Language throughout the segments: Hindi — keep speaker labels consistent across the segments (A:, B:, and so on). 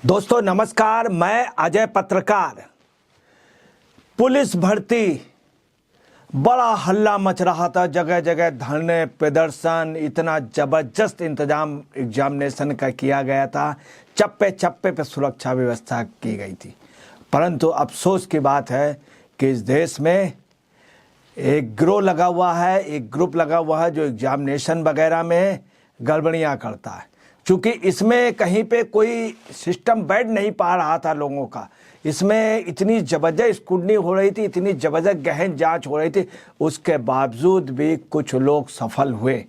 A: दोस्तों नमस्कार, मैं अजय पत्रकार। पुलिस भर्ती, बड़ा हल्ला मच रहा था, जगह जगह धरने प्रदर्शन, इतना जबरदस्त इंतजाम एग्जामिनेशन का किया गया था, चप्पे चप्पे पे सुरक्षा व्यवस्था की गई थी। परंतु अफसोस की बात है कि इस देश में एक गिरोह लगा हुआ है, एक ग्रुप लगा हुआ है जो एग्जामिनेशन वगैरह में गड़बड़ियाँ करता है। क्योंकि इसमें कहीं पे कोई सिस्टम बैठ नहीं पा रहा था लोगों का, इसमें इतनी ज़बरदस्त स्क्रूटनी हो रही थी, इतनी ज़बरदस्त गहन जांच हो रही थी, उसके बावजूद भी कुछ लोग सफल हुए।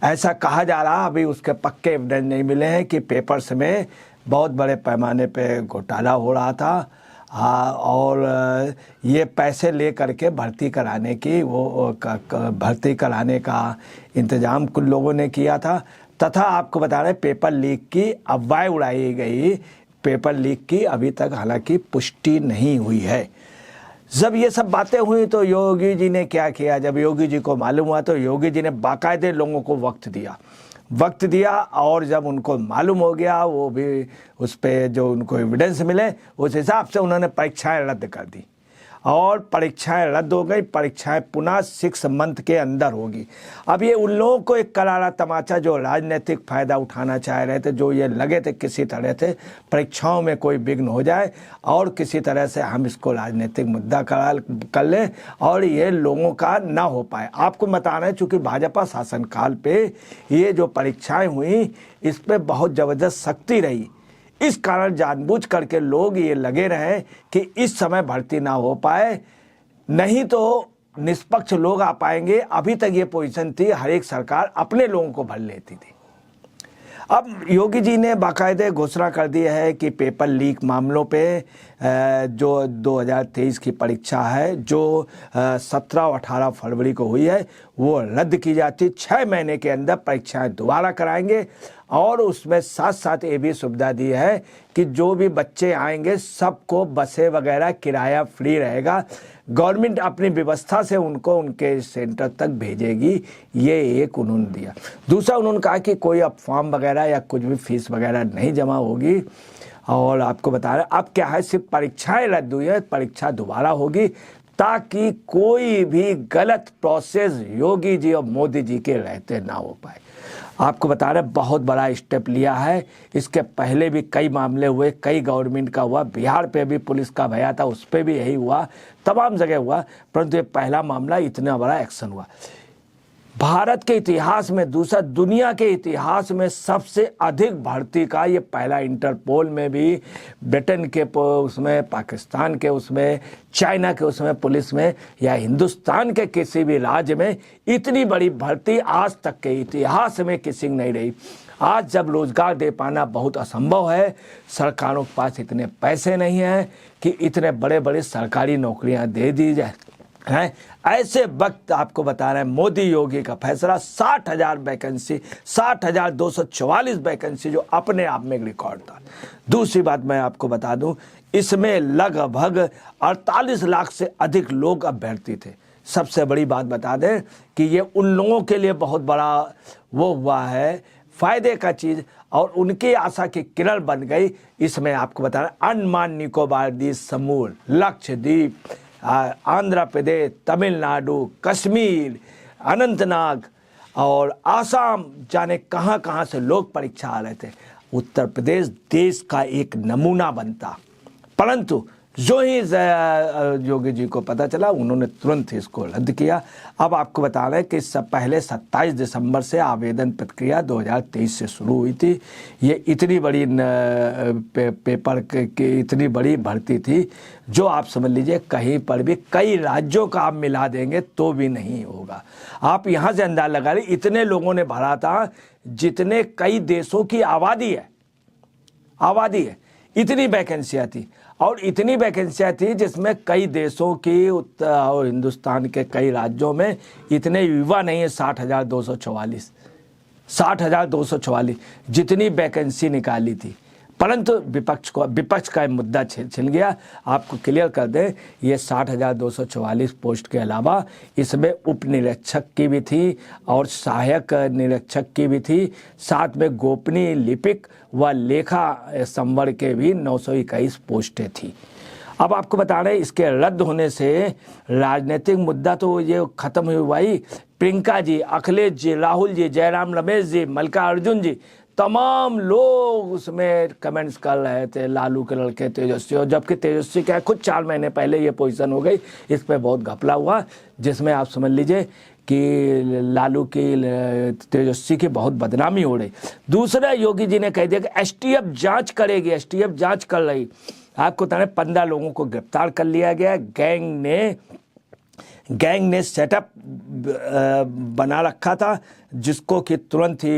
A: ऐसा कहा जा रहा, अभी उसके पक्के एविडेंस नहीं मिले हैं कि पेपर्स में बहुत बड़े पैमाने पे घोटाला हो रहा था। और ये पैसे ले करके भर्ती कराने की भर्ती कराने का इंतज़ाम कुछ लोगों ने किया था। तथा आपको बता रहे पेपर लीक की अफवाह उड़ाई गई। पेपर लीक की अभी तक हालांकि पुष्टि नहीं हुई है। जब ये सब बातें हुई तो योगी जी ने क्या किया, जब योगी जी को मालूम हुआ तो योगी जी ने बाकायदे लोगों को वक्त दिया और जब उनको मालूम हो गया, वो भी उस पर जो उनको एविडेंस मिले उस हिसाब से उन्होंने परीक्षाएं रद्द कर दी और परीक्षाएं रद्द हो गई। परीक्षाएं पुनः 6 मंथ के अंदर होगी। अब ये उन लोगों को एक करारा तमाचा जो राजनीतिक फ़ायदा उठाना चाह रहे थे, जो ये लगे थे किसी तरह से परीक्षाओं में कोई विघ्न हो जाए और किसी तरह से हम इसको राजनीतिक मुद्दा कर लें और ये लोगों का ना हो पाए। आपको बता रहे हैं चूँकि भाजपा शासनकाल पे ये जो परीक्षाएँ हुई इस पर बहुत ज़बरदस्त सख्ती रही। इस कारण जानबूझ करके लोग ये लगे रहे कि इस समय भर्ती ना हो पाए, नहीं तो निष्पक्ष लोग आ पाएंगे। अभी तक ये पोजीशन थी, हर एक सरकार अपने लोगों को भर लेती थी। अब योगी जी ने बाकायदे घोषणा कर दी है कि पेपर लीक मामलों पे जो 2023 की परीक्षा है जो 17 और 18 फरवरी को हुई है वो रद्द की जाती। 6 महीने के अंदर परीक्षाएं दोबारा कराएंगे और उसमें साथ साथ ये भी सुविधा दी है कि जो भी बच्चे आएंगे सबको बसें वगैरह किराया फ्री रहेगा। गवर्नमेंट अपनी व्यवस्था से उनको उनके सेंटर तक भेजेगी। ये एक उन्होंने दिया। दूसरा उन्होंने कहा कि कोई अब फॉर्म वगैरह या कुछ भी फीस वगैरह नहीं जमा होगी। और आपको बता रहे अब क्या है, सिर्फ परीक्षाएं रद्द हुई है, परीक्षा दोबारा होगी ताकि कोई भी गलत प्रोसेस योगी जी और मोदी जी के रहते ना हो पाए। आपको बता रहे बहुत बड़ा स्टेप लिया है। इसके पहले भी कई मामले हुए, कई गवर्नमेंट का हुआ, बिहार पे भी पुलिस का भया था, उस पर भी यही हुआ, तमाम जगह हुआ, परंतु ये पहला मामला इतना बड़ा एक्शन हुआ भारत के इतिहास में। दूसरा, दुनिया के इतिहास में सबसे अधिक भर्ती का ये पहला, इंटरपोल में भी, ब्रिटेन के उसमें, पाकिस्तान के उसमें, चाइना के उसमें पुलिस में या हिंदुस्तान के किसी भी राज्य में इतनी बड़ी भर्ती आज तक के इतिहास में किसी नहीं रही। आज जब रोजगार दे पाना बहुत असंभव है, सरकारों के पास इतने पैसे नहीं हैं कि इतने बड़े बड़े सरकारी नौकरियां दे दी जाए हैं, ऐसे वक्त आपको बता रहे हैं मोदी योगी का फैसला 60,000 वैकेंसी, 60,244 वैकेंसी जो अपने आप में एक रिकॉर्ड था। दूसरी बात मैं आपको बता दूं, इसमें लगभग 48 लाख से अधिक लोग अभ्यर्थी थे। सबसे बड़ी बात बता दें कि ये उन लोगों के लिए बहुत बड़ा वो हुआ है फायदे का चीज़ और उनकी आशा की किरण बन गई। इसमें आपको बता रहे अंडमान निकोबार द्वीप समूह, लक्षद्वीप, आंध्र प्रदेश, तमिलनाडु, कश्मीर, अनंतनाग और आसाम, जाने कहां कहां से लोग परीक्षा आ रहे थे। उत्तर प्रदेश देश का एक नमूना बनता, परंतु जो ही योगी जी को पता चला उन्होंने तुरंत इसको रद्द किया। अब आपको बता रहे हैं कि इससे पहले 27 दिसंबर से आवेदन प्रक्रिया 2023 से शुरू हुई थी। ये इतनी बड़ी पेपर की इतनी बड़ी भर्ती थी जो आप समझ लीजिए कहीं पर भी कई राज्यों का आप मिला देंगे तो भी नहीं होगा। आप यहाँ से अंदाजा लगा रहे इतने लोगों ने भरा था जितने कई देशों की आबादी है। इतनी वैकेंसियाँ थी और इतनी वैकेंसियाँ थी जिसमें कई देशों की और हिंदुस्तान के कई राज्यों में इतने युवा नहीं है। 60,244 जितनी वैकेंसी निकाली थी। परंतु विपक्ष का मुद्दा छिल गया। आपको क्लियर कर दें, ये 60,244 पोस्ट के अलावा इसमें उप निरीक्षक की भी थी और सहायक निरीक्षक की भी थी, साथ में गोपनीय लिपिक व लेखा संवर के भी 921 पोस्टें थी। अब आपको बता रहे हैं, इसके रद्द होने से राजनीतिक मुद्दा तो ये खत्म हुई भाई। प्रियंका जी, अखिलेश जी, राहुल जी, जयराम रमेश जी, मल्लिकार्जुन जी, तमाम लोग उसमें कमेंट्स कर रहे थे लालू के लड़के तेजस्वी, और जबकि तेजस्वी क्या खुद 4 महीने पहले ये पोजीशन हो गई। इस पे बहुत घपला हुआ, जिसमें आप समझ लीजिए कि लालू की तेजस्वी की बहुत बदनामी हो रही। दूसरा, योगी जी ने कह दिया कि एसटीएफ जांच करेगी, एसटीएफ जांच कर रही। आपको बता रहे 15 लोगों को गिरफ्तार कर लिया गया। गैंग ने सेटअप बना रखा था, जिसको कि तुरंत ही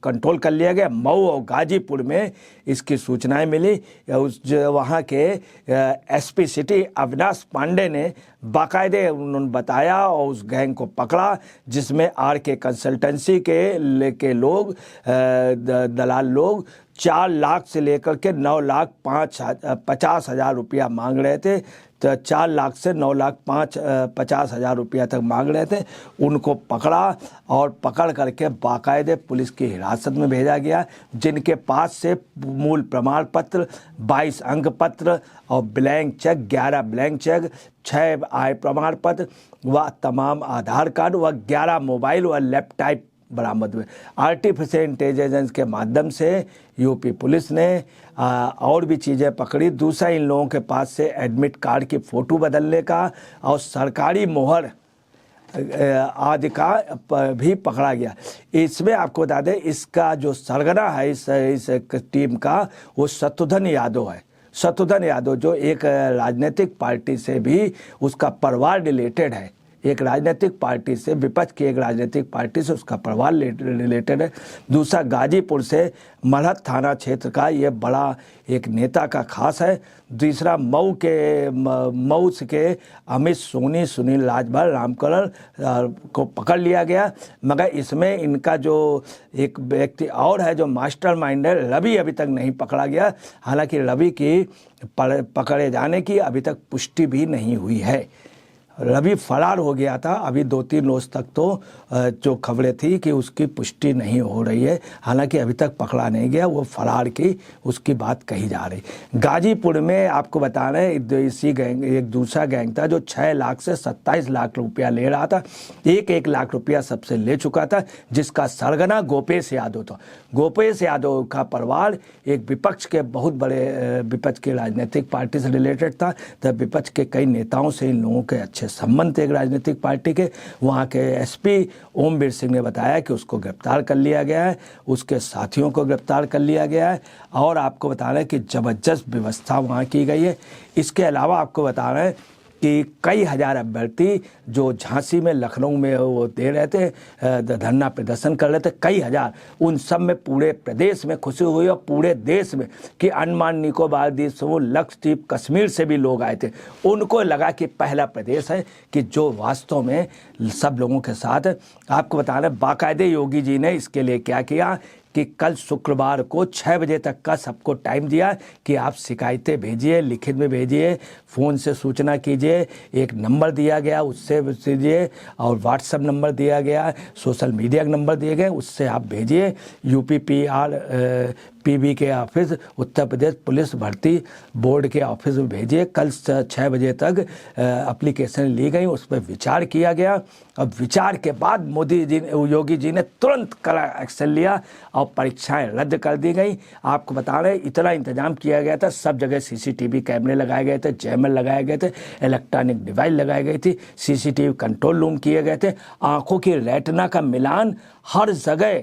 A: कंट्रोल कर लिया गया। मऊ और गाजीपुर में इसकी सूचनाएं मिली। वहाँ के एसपी सिटी अविनाश पांडे ने बाकायदे उन्होंने बताया और उस गैंग को पकड़ा, जिसमें आरके कंसल्टेंसी के लोग, दलाल लोग 4 लाख से लेकर के 9,50,000 रुपया मांग रहे थे। तो 4 लाख से 9,50,000 रुपया तक मांग रहे थे। उनको पकड़ा और पकड़ करके बाकायदे पुलिस की हिरासत में भेजा गया, जिनके पास से मूल प्रमाण पत्र, 22 अंक पत्र और ब्लैंक चेक, 11 ब्लैंक चेक, 6 आय प्रमाण पत्र व तमाम आधार कार्ड व 11 मोबाइल व लैपटॉप बरामद हुए। आर्टिफिशियल इंटेलिजेंस के माध्यम से यूपी पुलिस ने और भी चीज़ें पकड़ी। दूसरा, इन लोगों के पास से एडमिट कार्ड की फ़ोटो बदलने का और सरकारी मोहर आदि का भी पकड़ा गया। इसमें आपको बता दें, इसका जो सरगना है इस टीम का, वो शत्रुघ्न यादव है। शत्रुघ्न यादव जो एक राजनीतिक पार्टी से भी उसका परिवार रिलेटेड है, एक राजनीतिक पार्टी से, विपक्ष की एक राजनीतिक पार्टी से उसका परिवार रिलेटेड है। दूसरा, गाजीपुर से मलहट थाना क्षेत्र का ये बड़ा एक नेता का खास है। तीसरा, मऊ के अमित सोनी, सुनील राजभर, रामकरण को पकड़ लिया गया। मगर इसमें इनका जो एक व्यक्ति और है जो मास्टरमाइंड है, रवि, अभी तक नहीं पकड़ा गया। हालांकि रवि की पकड़े जाने की अभी तक पुष्टि भी नहीं हुई है। रवि फरार हो गया था। अभी 2-3 रोज तक तो जो खबरें थी कि उसकी पुष्टि नहीं हो रही है, हालांकि अभी तक पकड़ा नहीं गया, वो फरार की उसकी बात कही जा रही। गाजीपुर में आपको बता रहे हैं, इसी गैंग, एक दूसरा गैंग था जो 6 लाख से 27 लाख रुपया ले रहा था। 1 लाख रुपया सबसे ले चुका था, जिसका सरगना गोपेश यादव था। गोपेश यादव का परिवार एक विपक्ष के बहुत बड़े विपक्ष के राजनीतिक पार्टी से रिलेटेड था। तब विपक्ष के कई नेताओं से इन लोगों के अच्छे संबंध थे एक राजनीतिक पार्टी के। वहाँ के एसपी ओमवीर सिंह ने बताया कि उसको गिरफ्तार कर लिया गया है, उसके साथियों को गिरफ्तार कर लिया गया है और आपको बता रहे हैं कि ज़बरदस्त व्यवस्था वहाँ की गई है। इसके अलावा आपको बता रहे हैं कि कई हजार अभ्यर्थी जो झांसी में, लखनऊ में वो दे रहे थे, धरना प्रदर्शन कर रहे थे, कई हजार, उन सब में पूरे प्रदेश में खुशी हुई और पूरे देश में कि अंडमान निकोबार द्वीप समूह, लक्षद्वीप, कश्मीर से भी लोग आए थे। उनको लगा कि पहला प्रदेश है कि जो वास्तव में सब लोगों के साथ। आपको बता रहे बाकायदे योगी जी ने इसके लिए क्या किया कि कल शुक्रवार को 6 बजे तक का सबको टाइम दिया कि आप शिकायतें भेजिए, लिखित में भेजिए, फ़ोन से सूचना कीजिए। एक नंबर दिया गया, उससे भेजिए, और व्हाट्सएप नंबर दिया गया, सोशल मीडिया नंबर दिए गए, उससे आप भेजिए। यूपीपीबी के ऑफिस, उत्तर प्रदेश पुलिस भर्ती बोर्ड के ऑफिस में भेजिए। कल 6 बजे तक एप्लीकेशन ली गई, उस पर विचार किया गया। अब विचार के बाद योगी जी ने तुरंत कड़ा एक्शन लिया और परीक्षाएं रद्द कर दी गई। आपको बता रहे इतना इंतजाम किया गया था, सब जगह सीसीटीवी कैमरे लगाए गए थे, जैमर लगाए गए थे, इलेक्ट्रॉनिक डिवाइस लगाई गई थी, सीसीटीवी कंट्रोल रूम किए गए थे, आंखों की रेटिना का मिलान हर जगह,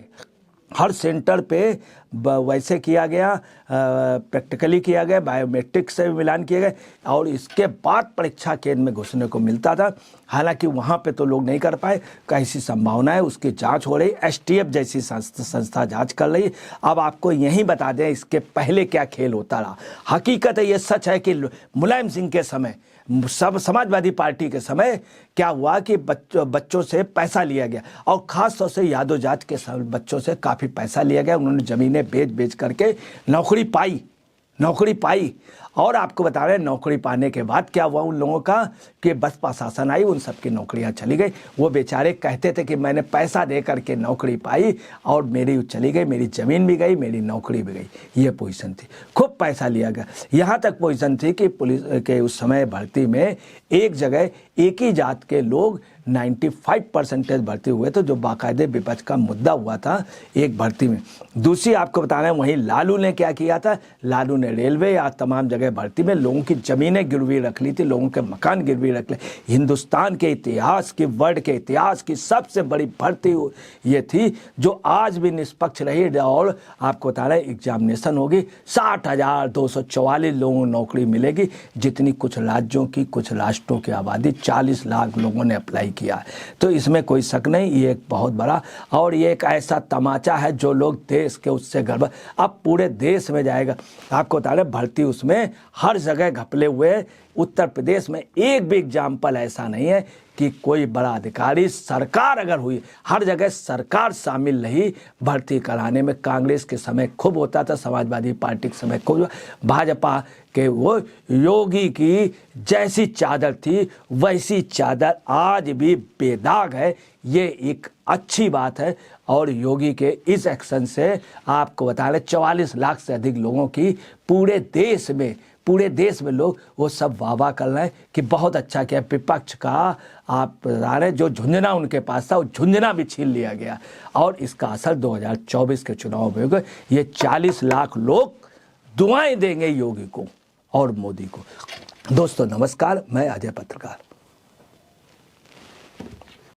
A: हर सेंटर पे वैसे किया गया, प्रैक्टिकली किया गया, बायोमेट्रिक से भी मिलान किए गए और इसके बाद परीक्षा केंद्र में घुसने को मिलता था। हालांकि वहाँ पे तो लोग नहीं कर पाए, कैसी संभावना है उसकी जांच हो रही, एसटीएफ जैसी संस्था जांच कर रही। अब आपको यही बता दें इसके पहले क्या खेल होता रहा। हकीकत है, ये सच है कि मुलायम सिंह के समय सब समाजवादी पार्टी के समय क्या हुआ कि बच्चों से पैसा लिया गया और ख़ास तौर से यादव जात के बच्चों से काफ़ी पैसा लिया गया। उन्होंने ज़मीनें बेच करके नौकरी पाई। और आपको बता रहे हैं नौकरी पाने के बाद क्या हुआ उन लोगों का कि बसपा शासन आई, उन सबकी नौकरियां चली गई। वो बेचारे कहते थे कि मैंने पैसा दे करके नौकरी पाई और मेरी चली गई, मेरी ज़मीन भी गई, मेरी नौकरी भी गई। ये पोजीशन थी, खूब पैसा लिया गया। यहाँ तक पोजीशन थी कि पुलिस के उस समय भर्ती में एक जगह एक ही जात के लोग 95% भर्ती हुए थे, जो बाकायदे विपक्ष का मुद्दा हुआ था एक भर्ती में। दूसरी आपको बता रहे हैं वहीं लालू ने क्या किया था, लालू ने रेलवे या तमाम जगह भर्ती में लोगों की ज़मीनें गिरवी रख ली थी, लोगों के मकान गिरवी रख ले। हिंदुस्तान के इतिहास की, वर्ल्ड के इतिहास की सबसे बड़ी भर्ती ये थी जो आज भी निष्पक्ष रही। और आपको बता रहे हैं एग्जामिनेशन होगी, 60,244 लोगों को नौकरी मिलेगी, जितनी कुछ राज्यों की, कुछ राष्ट्रों की आबादी 40 लाख लोगों ने अप्लाई किया है। तो इसमें कोई शक नहीं, ये एक बहुत बड़ा और ये एक ऐसा तमाचा है जो लोग देश के उससे गड़बड़ अब पूरे देश में जाएगा। आपको बता रहे भर्ती उसमें हर जगह घपले हुए। उत्तर प्रदेश में एक भी एग्जाम्पल ऐसा नहीं है कि कोई बड़ा अधिकारी, सरकार अगर हुई, हर जगह सरकार शामिल रही भर्ती कराने में। कांग्रेस के समय खूब होता था, समाजवादी पार्टी के समय खूब, भाजपा के वो योगी की जैसी चादर थी वैसी चादर आज भी बेदाग है। ये एक अच्छी बात है और योगी के इस एक्शन से आपको बता रहे 44 लाख से अधिक लोगों की पूरे देश में लोग वो सब वाह कर रहे हैं कि बहुत अच्छा किया। विपक्ष का आप बता रहे जो झुंझुना उनके पास था, वो झुंझुना भी छीन लिया गया और इसका असर 2024 के चुनाव में होगा। ये 40 लाख लोग दुआएं देंगे योगी को और मोदी को। दोस्तों नमस्कार, मैं अजय पत्रकार।